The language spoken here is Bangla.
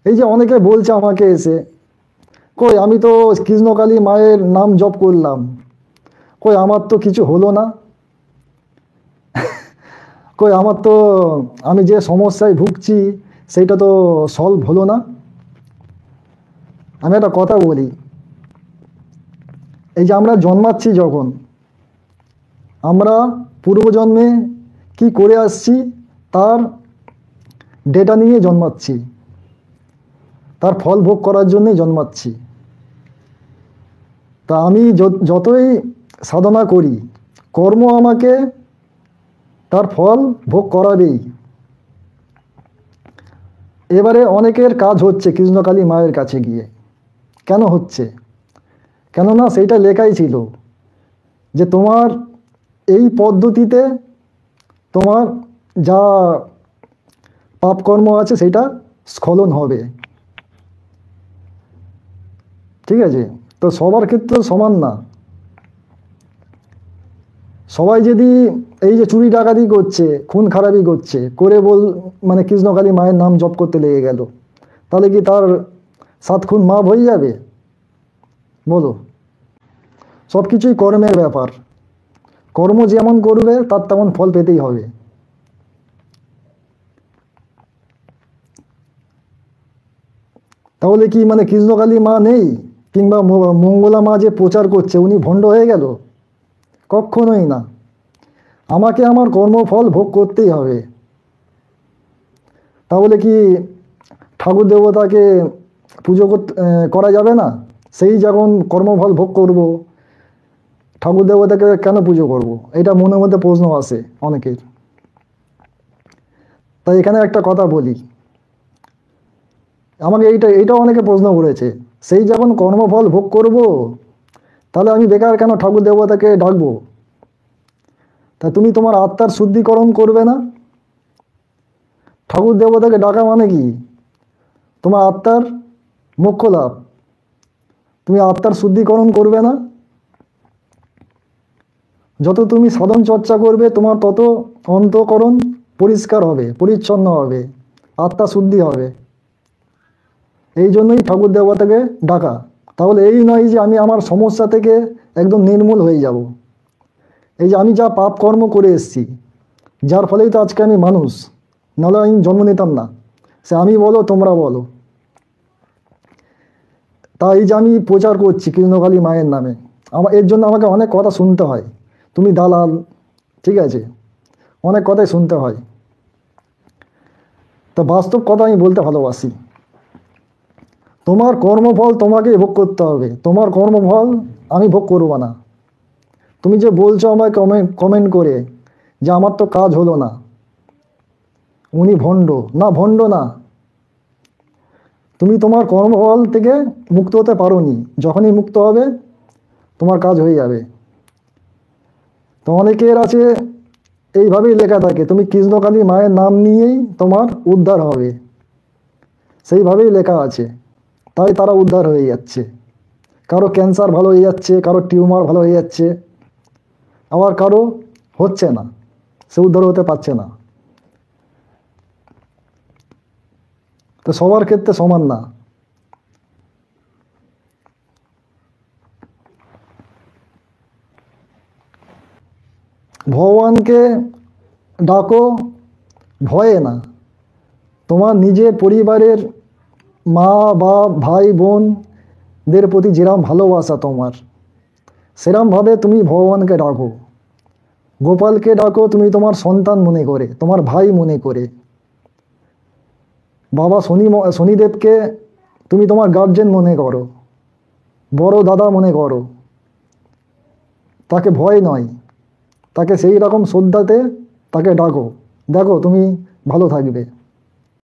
এই যে অনেকে বলছে আমাকে এসে, কই আমি তো কৃষ্ণকালী মায়ের নাম জপ করলাম, কই আমার তো কিছু হলো না, কই আমার তো, আমি যে সমস্যায় ভুগছি সেইটা তো সলভ হলো না। আমি একটা কথা বলি, এই যে আমরা জন্মাচ্ছি যখন, আমরা পূর্বজন্মে কি করে আসছি তার ডেটা নিয়ে জন্মাচ্ছি, তার ফল ভোগ করার জন্যই জন্মাচ্ছি। তা আমি যতই সাধনা করি, কর্ম আমাকে তার ফল ভোগ করাবেই। এবারে অনেকের কাজ হচ্ছে কৃষ্ণকালী মায়ের কাছে গিয়ে, কেন হচ্ছে? কেননা সেইটা লেখাই ছিল যে তোমার এই পদ্ধতিতে তোমার যা পাপকর্ম আছে সেটা স্খলন হবে। ঠিক আছে, তো সবার ক্ষেত্রে সমান না। সবাই যদি এই যে চুরি ডাকাতি করছে, খুন খারাপি করছে, করে মানে কৃষ্ণকালী মায়ের নাম জপ করতে লেগে গেল, তাহলে কি তার 7 খুন মাপ হয়ে যাবে? বলো। সব কিছুই কর্মের ব্যাপার, কর্ম যেমন করবে তার তেমন ফল পেতেই হবে। তাহলে কি মানে কৃষ্ণকালী মা নেই, কিংবা মঙ্গলা মা যে প্রচার করছে উনি ভণ্ড হয়ে গেল? কখনোই না। আমাকে আমার কর্মফল ভোগ করতেই হবে। তাহলে কি ঠাকুর দেবতাকে পুজো করা যাবে না? সেই যখন কর্মফল ভোগ করব, ঠাকুর দেবতাকে কেন পুজো করব? এটা মনের মধ্যে প্রশ্ন আসে অনেকের। তাই এখানে একটা কথা বলি, আমাকে এইটা অনেকে প্রশ্ন করেছে, সেই যখন কর্মফল ভোগ করব তাহলে আমি বেকার কেন ঠাকুর দেবতাকে ডাকবো? তা তুমি তোমার আত্মার শুদ্ধিকরণ করবে না? ঠাকুর দেবতাকে ডাকা মানে কি? তোমার আত্মার মোক্ষ লাভ। তুমি আত্মার শুদ্ধিকরণ করবে না? যত তুমি সাধন চর্চা করবে তোমার তত অন্তঃকরণ পরিষ্কার হবে, পরিচ্ছন্ন হবে, আত্মা শুদ্ধি হবে। এই জন্যই ঠাকুর দেবতাকে ডাকা। তাহলে এই নয় যে আমি আমার সমস্যা থেকে একদম নির্মূল হয়ে যাব। এই যে আমি যা পাপ কর্ম করে এসেছি, যার ফলেই তো আজকে আমি মানুষ, নাহলে আমি জন্ম নিতাম না। সে আমি বলো তোমরা বলো। তাই যে আমি প্রচার করছি কৃষ্ণকালী মায়ের নামে, এর জন্য আমাকে অনেক কথা শুনতে হয়, তুমি দালাল, ঠিক আছে, অনেক কথাই শুনতে হয়। তা বাস্তব কথা আমি বলতে ভালোবাসি, তোমার কর্মফল তোমাকেই ভোগ করতে হবে, তোমার কর্মফল আমি ভোগ করবো না। তুমি যে বলছো আমায় কমেন্ট করে যে আমার তো কাজ হলো না, উনি ভণ্ড, না ভণ্ড না, তুমি তোমার কর্মফল থেকে মুক্ত হতে পারোনি। যখনই মুক্ত হবে তোমার কাজ হয়ে যাবে। তো অনেকের আছে এইভাবেই লেখা থাকে, তুমি কৃষ্ণকালী মায়ের নাম নিয়েই তোমার উদ্ধার হবে, সেইভাবেই লেখা আছে, তাই তারা উদ্ধার হয়ে যাচ্ছে। কারো ক্যান্সার ভালো হয়ে যাচ্ছে, কারো টিউমার ভালো হয়ে যাচ্ছে, আবার কারো হচ্ছে না, সে উদ্ধার হতে পারছে না। তো সবার ক্ষেত্রে সমান না। ভগবানকে ডাকো ভয়ে না, তোমার নিজের পরিবারের মা বা ভাই বোনদের প্রতি যেরকম ভালোবাসা তোমার, সেরমভাবে তুমি ভগবানকে ডাকো। গোপালকে ডাকো তুমি তোমার সন্তান মনে করে, তোমার ভাই মনে করে। বাবা শনিদেবকে তুমি তোমার গার্জেন মনে করো, বড় দাদা মনে করো। তাকে ভয় নয়, তাকে সেই রকম শ্রদ্ধাতে তাকে ডাকো, দেখো তুমি ভালো থাকবে।